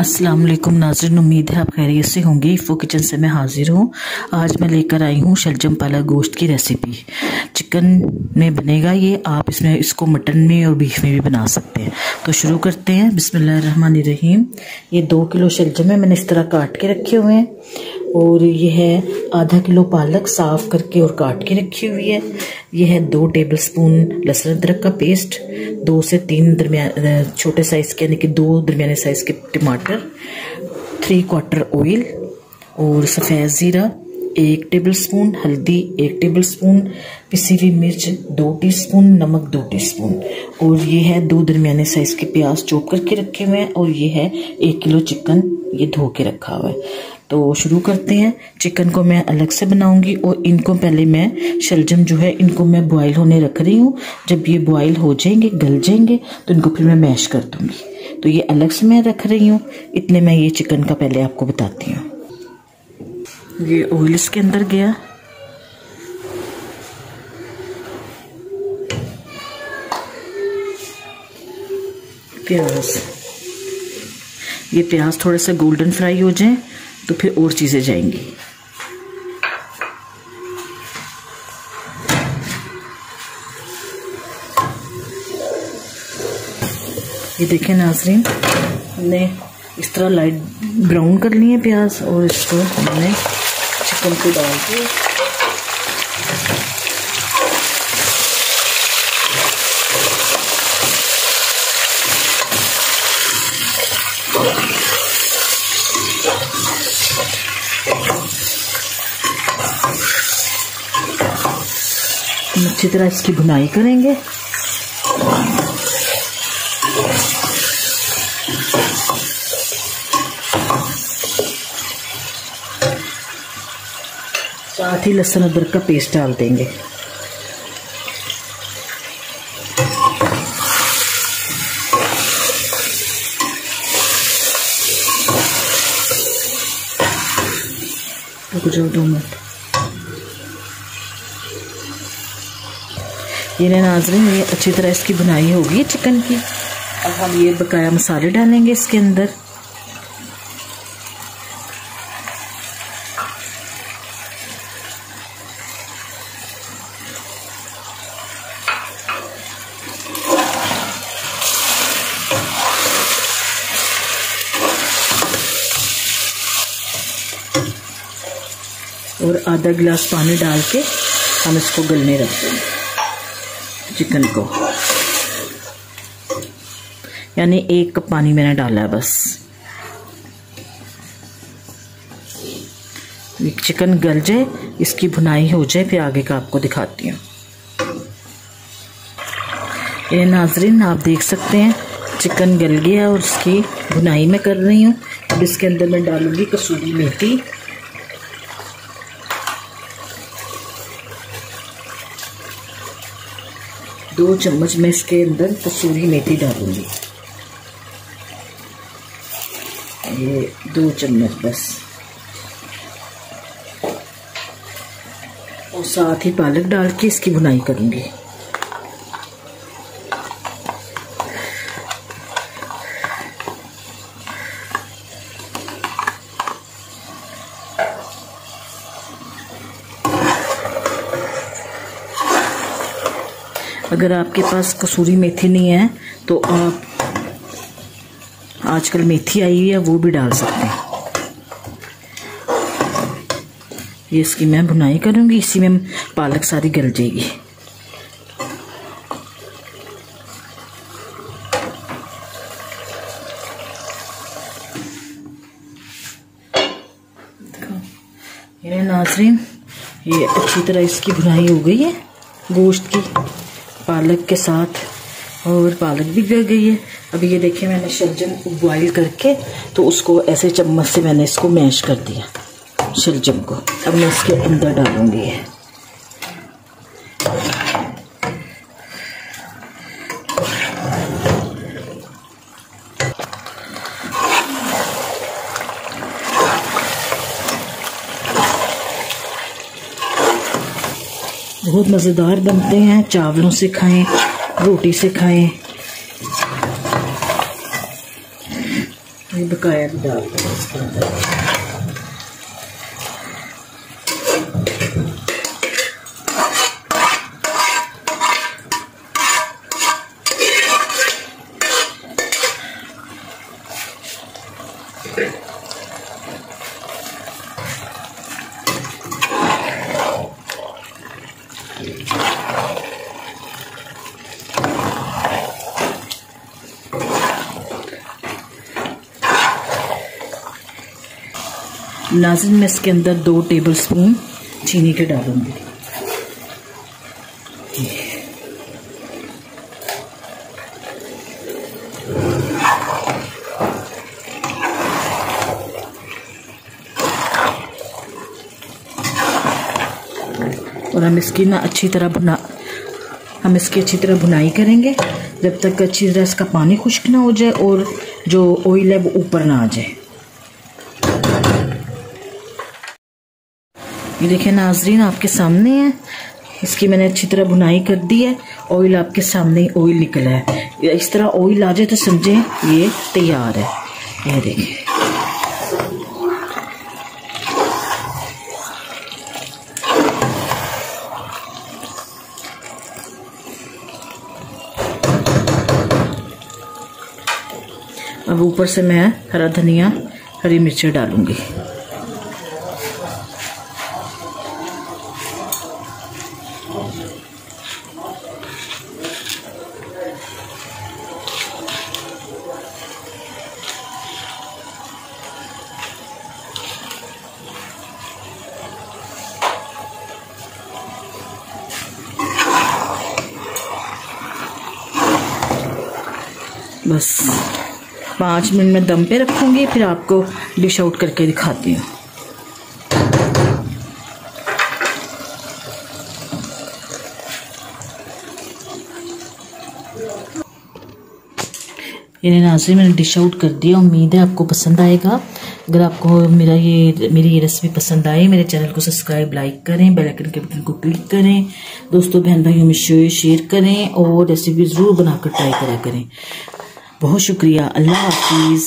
अस्सलाम वालेकुम नाज़रीन, उम्मीद है आप खैरियत से होंगे। इफ़ो किचन से मैं हाजिर हूँ। आज मैं लेकर आई हूँ शलजम पालक गोश्त की रेसिपी। चिकन में बनेगा ये, आप इसको मटन में और बीफ में भी बना सकते हैं। तो शुरू करते हैं। बिस्मिल्लाहिर्रहमानिर्रहीम। ये 2 किलो शलजम है, मैंने इस तरह काट के रखे हुए हैं। और ये है आधा किलो पालक साफ़ करके और काट के रखी हुई है। ये है 2 टेबलस्पून लहसुन अदरक का पेस्ट, 2 से 3 छोटे साइज़ के यानी कि 2 दरमियाने साइज़ के टमाटर, 3/4 ऑयल और सफ़ेद ज़ीरा 1 टेबलस्पून, हल्दी 1 टेबलस्पून, पिसी हुई मिर्च 2 टीस्पून, नमक 2 टीस्पून। और ये है 2 दरमियाने साइज़ के प्याज चॉप करके रखे हुए हैं। और ये है 1 किलो चिकन, ये धो के रखा हुआ है। तो शुरू करते हैं। चिकन को मैं अलग से बनाऊंगी और इनको पहले मैं शलजम जो है इनको मैं बॉईल होने रख रही हूँ। जब ये बॉईल हो जाएंगे, गल जाएंगे, तो इनको फिर मैं मैश कर दूंगी। तो ये अलग से मैं रख रही हूँ। इतने मैं ये चिकन का पहले आपको बताती हूँ। ये ऑयल इसके अंदर गया, प्याज, ये प्याज थोड़ा सा गोल्डन फ्राई हो जाए तो फिर और चीजें जाएंगी। ये देखें नाज़रीन, हमने इस तरह लाइट ब्राउन कर लिए हैं प्याज और इसको हमने चिकन को डाल के अच्छी तरह इसकी भुनाई करेंगे। साथ ही लहसुन अदरक का पेस्ट डाल देंगे। रुक जाओ 2 मिनट। ये नाज़रीन, ये अच्छी तरह इसकी बुनाई होगी चिकन की। अब हम ये बकाया मसाले डालेंगे इसके अंदर। और आधा गिलास पानी डाल के हम इसको गलने रख देंगे चिकन को, यानी 1 कप पानी मैंने डाला है बस। चिकन गल जाए, इसकी भुनाई हो जाए, फिर आगे का आपको दिखाती हूँ। ये नाज़रीन, आप देख सकते हैं चिकन गल गया और उसकी भुनाई मैं कर रही हूँ। अब इसके अंदर मैं डालूंगी कसूरी मेथी, दो चम्मच मैं इसके अंदर कसूरी मेथी डालूंगी। ये 2 चम्मच बस। और साथ ही पालक डाल के इसकी भुनाई करूंगी। अगर आपके पास कसूरी मेथी नहीं है तो आप आजकल मेथी आई हुई है वो भी डाल सकते हैं। ये इसकी मैं भुनाई करूंगी, इसी में पालक सारी गल जाएगी। ये नाज़रीन, ये अच्छी तरह इसकी भुनाई हो गई है गोश्त की पालक के साथ, और पालक भी गल गई है। अभी ये देखिए, मैंने शलजम को बॉईल करके तो उसको ऐसे चम्मच से मैंने इसको मैश कर दिया शलजम को। अब मैं इसके अंदर डालूंगी। बहुत मज़ेदार बनते हैं, चावलों से खाएं, रोटी से खाएं। ये बकाया भी डाल दें इसके अंदर। नाज़रीन मैं इसके अंदर 2 टेबलस्पून चीनी के डालूंगी। और हम इसकी अच्छी तरह भुनाई करेंगे जब तक अच्छी तरह इसका पानी खुश्क ना हो जाए और जो ऑयल है वो ऊपर ना आ जाए। ये देखिए नाजरीन आपके सामने है, इसकी मैंने अच्छी तरह भुनाई कर दी है। ऑयल आपके सामने ऑयल निकला है। इस तरह ऑयल आ जाए तो समझे ये तैयार है। ये देखिए अब ऊपर से मैं हरा धनिया हरी मिर्ची डालूंगी। बस 5 मिनट में दम पे रखूंगी, फिर आपको डिश आउट करके दिखाती हूँ। ये नाज़रीन मैंने डिश आउट कर दिया। उम्मीद है आपको पसंद आएगा। अगर आपको मेरी ये रेसिपी पसंद आए, मेरे चैनल को सब्सक्राइब लाइक करें, बेल आइकन के बटन को क्लिक करें, दोस्तों बहन भाइयों में शेयर करें और रेसिपी ज़रूर बनाकर ट्राई करा करें। बहुत शुक्रिया। अल्लाह हाफिज़।